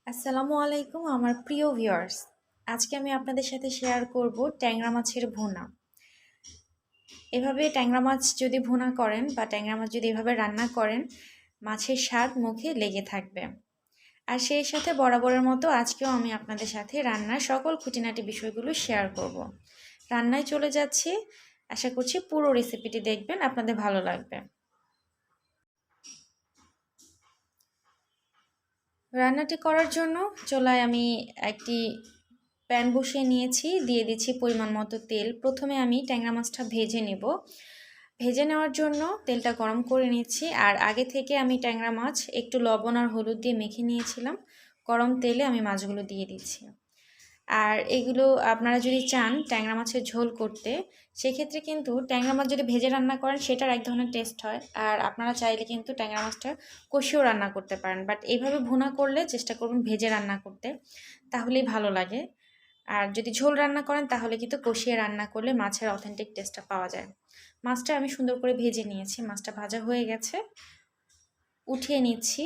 আসসালামু আলাইকুম আমার প্রিয় ভিউয়ার্স। আজকে আমি আপনাদের সাথে শেয়ার করব ট্যাংরা মাছের ভুনা। এভাবে ট্যাংরা মাছ যদি ভুনা করেন বা ট্যাংরা মাছ যদি এভাবে রান্না করেন, মাছের স্বাদ মুখে লেগে থাকবে। আর সেই সাথে বরাবরের মতো আজকেও আমি আপনাদের সাথে রান্নার সকল খুঁটিনাটি বিষয়গুলো শেয়ার করব। রান্নায় চলে যাচ্ছি, আশা করছি পুরো রেসিপিটি দেখবেন, আপনাদের ভালো লাগবে। রান্নাটি করার জন্য চুলায় আমি একটি প্যান বসিয়ে নিয়েছি, দিয়ে দিচ্ছি পরিমাণ মতো তেল। প্রথমে আমি ট্যাংরা মাছটা ভেজে নেব। ভেজে নেওয়ার জন্য তেলটা গরম করে নিচ্ছি। আর আগে থেকে আমি ট্যাংরা মাছ একটু লবণ আর হলুদ দিয়ে মেখে নিয়েছিলাম। গরম তেলে আমি মাছগুলো দিয়ে দিচ্ছি। আর এগুলো আপনারা যদি চান ট্যাংরা মাছের ঝোল করতে, সেক্ষেত্রে কিন্তু ট্যাংরা মাছ যদি ভেজে রান্না করেন সেটার এক ধরনের টেস্ট হয়। আর আপনারা চাইলে কিন্তু ট্যাংরা মাছটা কষিয়েও রান্না করতে পারেন, বাট এইভাবে ভুনা করলে চেষ্টা করবেন ভেজে রান্না করতে, তাহলেই ভালো লাগে। আর যদি ঝোল রান্না করেন তাহলে কিন্তু কষিয়ে রান্না করলে মাছের অথেন্টিক টেস্টটা পাওয়া যায়। মাছটা আমি সুন্দর করে ভেজে নিয়েছি, মাছটা ভাজা হয়ে গেছে, উঠিয়ে নিচ্ছি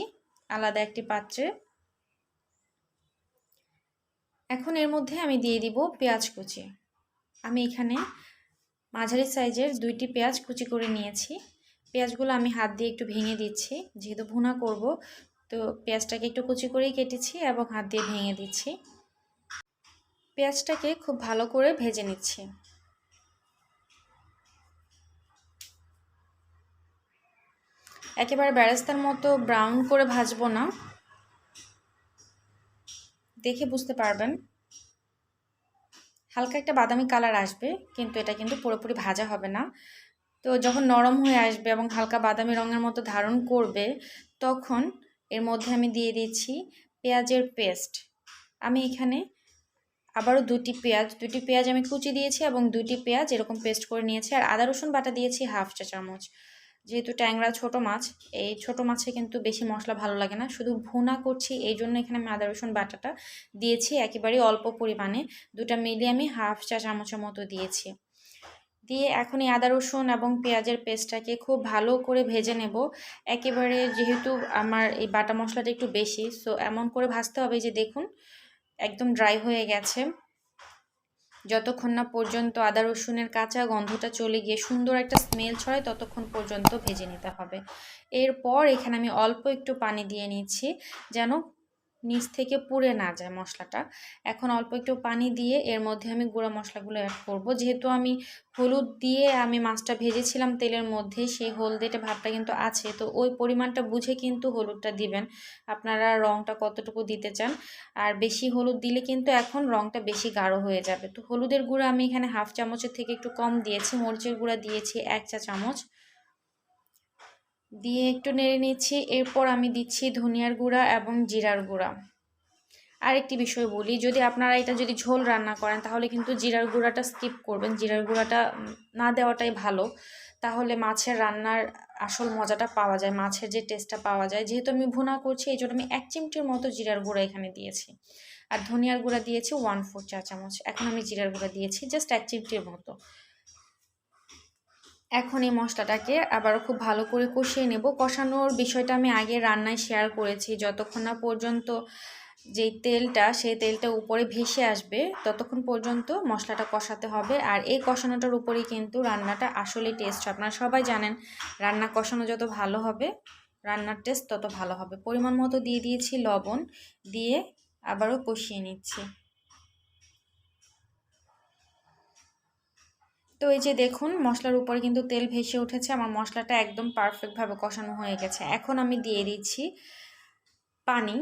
আলাদা একটি পাত্রে। এখন এর মধ্যে আমি দিয়ে দিব পেঁয়াজ কুচি। আমি এখানে মাঝারি সাইজের 2টি পেঁয়াজ কুচি করে নিয়েছি। পেঁয়াজগুলো আমি হাত দিয়ে একটু ভেঙে দিচ্ছি, যেহেতু ভুনা করব তো পেঁয়াজটাকে একটু কুচি করেই কেটেছি এবং হাত দিয়ে ভেঙে দিচ্ছি। পেঁয়াজটাকে খুব ভালো করে ভেজে নিচ্ছি। একেবারে বেরেস্তার মতো ব্রাউন করে ভাজবো না, দেখে বুঝতে পারবেন হালকা একটা বাদামি কালার আসবে, কিন্তু এটা কিন্তু পুরোপুরি ভাজা হবে না। তো যখন নরম হয়ে আসবে এবং হালকা বাদামি রঙের মতো ধারণ করবে, তখন এর মধ্যে আমি দিয়ে দিচ্ছি পেঁয়াজের পেস্ট। আমি এখানে আবারও দুটি পেঁয়াজ আমি কুচি দিয়েছি এবং 2টি পেঁয়াজ এরকম পেস্ট করে নিয়েছি। আর আদা রসুন বাটা দিয়েছি হাফ চা চামচ। যেহেতু ট্যাংরা ছোট মাছ, এই ছোট মাছে কিন্তু বেশি মশলা ভালো লাগে না, শুধু ভুনা করছি এই জন্য এখানে আমি আদা রসুন বাটাটা দিয়েছি একেবারেই অল্প পরিমাণে। দুটা মিলিয়ে আমি হাফ চা চামচের মতো দিয়েছি। দিয়ে এখন এই আদা রসুন এবং পেঁয়াজের পেস্টটাকে খুব ভালো করে ভেজে নেব। একেবারে যেহেতু আমার এই বাটা মশলাটা একটু বেশি, সো এমন করে ভাজতে হবে যে দেখুন একদম ড্রাই হয়ে গেছে। যতক্ষণ না পর্যন্ত আদা রসুনের কাঁচা গন্ধটা চলে গিয়ে সুন্দর একটা স্মেল ছড়ায় ততক্ষণ পর্যন্ত ভেজে নিতে হবে। এরপর এখানে আমি অল্প একটু পানি দিয়ে নিচ্ছি, যেন নিচ থেকে পুড়ে না যায় মশলাটা। এখন অল্প একটু পানি দিয়ে এর মধ্যে আমি গুঁড়া মশলাগুলো অ্যাড করব। যেহেতু আমি হলুদ দিয়ে আমি মাছটা ভেজেছিলাম তেলের মধ্যে, সেই হলদেটে ভাবটা কিন্তু আছে, তো ওই পরিমাণটা বুঝে কিন্তু হলুদটা দিবেন, আপনারা রঙটা কতটুকু দিতে চান। আর বেশি হলুদ দিলে কিন্তু এখন রঙটা বেশি গাঢ় হয়ে যাবে। তো হলুদের গুঁড়া আমি এখানে হাফ চামচের থেকে একটু কম দিয়েছি, মরিচের গুঁড়া দিয়েছি 1 চা চামচ, দিয়ে একটু নেড়ে নিচ্ছি। এরপর আমি দিচ্ছি ধনিয়ার গুঁড়া এবং জিরার গুঁড়া। আরেকটি বিষয় বলি, যদি আপনারা এটা যদি ঝোল রান্না করেন তাহলে কিন্তু জিরার গুঁড়াটা স্কিপ করবেন, জিরার গুঁড়াটা না দেওয়াটাই ভালো। তাহলে মাছের রান্নার আসল মজাটা পাওয়া যায়, মাছের যে টেস্টটা পাওয়া যায়। যেহেতু আমি ভুনা করছি এই জন্য আমি 1 চিমটির মতো জিরার গুঁড়া এখানে দিয়েছি। আর ধনিয়ার গুঁড়া দিয়েছি 1/4 চা চামচ। এখন আমি জিরার গুঁড়া দিয়েছি জাস্ট 1 চিমটির মতো। এখন এই মশলাটাকে আবারও খুব ভালো করে কষিয়ে নেব। কষানোর বিষয়টা আমি আগে রান্নায় শেয়ার করেছি, যতক্ষণ না পর্যন্ত যেই তেলটা সেই তেলটা উপরে ভেসে আসবে ততক্ষণ পর্যন্ত মশলাটা কষাতে হবে। আর এই কষানোটার উপরেই কিন্তু রান্নাটা আসলে টেস্ট। আপনারা সবাই জানেন রান্না কষানো যত ভালো হবে রান্নার টেস্ট তত ভালো হবে। পরিমাণ মতো দিয়ে দিয়েছি লবণ, দিয়ে আবারও কষিয়ে নিচ্ছি। তো এই যে দেখুন মশলার উপরে কিন্তু তেল ভেসে উঠেছে, আমার মশলাটা একদম পারফেক্টভাবে কষানো হয়ে গেছে। এখন আমি দিয়ে দিচ্ছি পানি,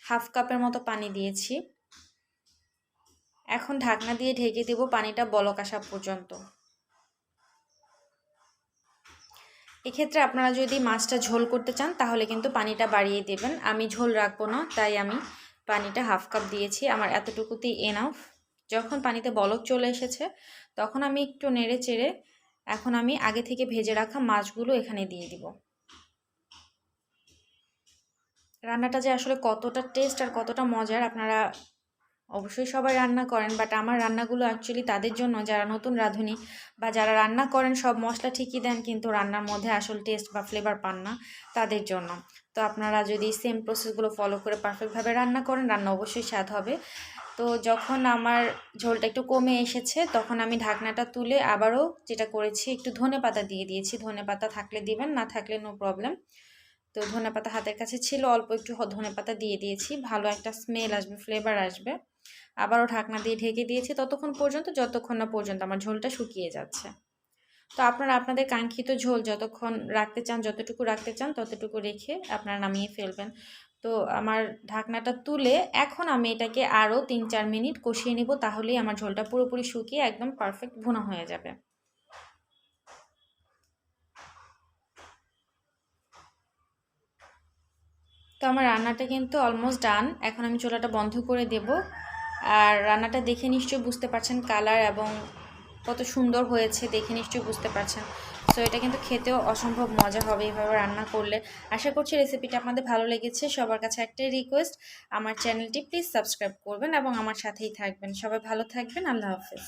হাফ কাপের মতো পানি দিয়েছি। এখন ঢাকনা দিয়ে ঢেকে দেব পানিটা বলক আসা পর্যন্ত। এক্ষেত্রে আপনারা যদি মাছটা ঝোল করতে চান তাহলে কিন্তু পানিটা বাড়িয়ে দেবেন। আমি ঝোল রাখবো না, তাই আমি পানিটা হাফ কাপ দিয়েছি, আমার এতটুকুতেই এনাফ। যখন পানিতে বলক চলে এসেছে তখন আমি একটু নেড়ে চেড়ে এখন আমি আগে থেকে ভেজে রাখা মাছগুলো এখানে দিয়ে দিব। রান্নাটা যে আসলে কতটা টেস্ট আর কতটা মজার আপনারা অবশ্যই সবাই রান্না করেন, বাট আমার রান্নাগুলো অ্যাকচুয়ালি তাদের জন্য যারা নতুন রাঁধুনি বা যারা রান্না করেন সব মশলা ঠিকই দেন কিন্তু রান্নার মধ্যে আসল টেস্ট বা ফ্লেভার পান না, তাদের জন্য। তো আপনারা যদি সেম প্রসেসগুলো ফলো করে পারফেক্টভাবে রান্না করেন, রান্না অবশ্যই স্বাদ হবে। তো যখন আমার ঝোলটা একটু কমে এসেছে তখন আমি ঢাকনাটা তুলে আবারও যেটা করেছি, একটু ধনেপাতা দিয়ে দিয়েছি। ধনেপাতা থাকলে দিবেন, না থাকলে নো প্রবলেম। তো ধনেপাতা হাতের কাছে ছিল, অল্প একটু ধনেপাতা দিয়ে দিয়েছি, ভালো একটা স্মেল আসবে, ফ্লেভার আসবে। আবারও ঢাকনা দিয়ে ঢেকে দিয়েছি ততক্ষণ পর্যন্ত যতক্ষণ না পর্যন্ত আমার ঝোলটা শুকিয়ে যাচ্ছে। তো আপনারা আপনাদের কাঙ্ক্ষিত ঝোল যতক্ষণ রাখতে চান, যতটুকু রাখতে চান ততটুকু রেখে আপনারা নামিয়ে ফেলবেন। তো আমার ঢাকনাটা তুলে এখন আমি এটাকে আরও 3-4 মিনিট কষিয়ে নিব, তাহলেই আমার ঝোলটা পুরোপুরি শুকিয়ে একদম পারফেক্ট ভুনা হয়ে যাবে। তো আমার রান্নাটা কিন্তু অলমোস্ট ডান। এখন আমি চুলাটা বন্ধ করে দেব। আর রান্নাটা দেখে নিশ্চয়ই বুঝতে পারছেন কালার এবং কত সুন্দর হয়েছে, দেখে নিশ্চয়ই বুঝতে পারছেন। সো এটা কিন্তু খেতেও অসম্ভব মজা হবে এভাবে রান্না করলে। আশা করছি রেসিপিটা আপনাদের ভালো লেগেছে। সবার কাছে একটাই রিকোয়েস্ট, আমার চ্যানেলটি প্লিজ সাবস্ক্রাইব করবেন এবং আমার সাথেই থাকবেন। সবাই ভালো থাকবেন। আল্লাহ হাফেজ।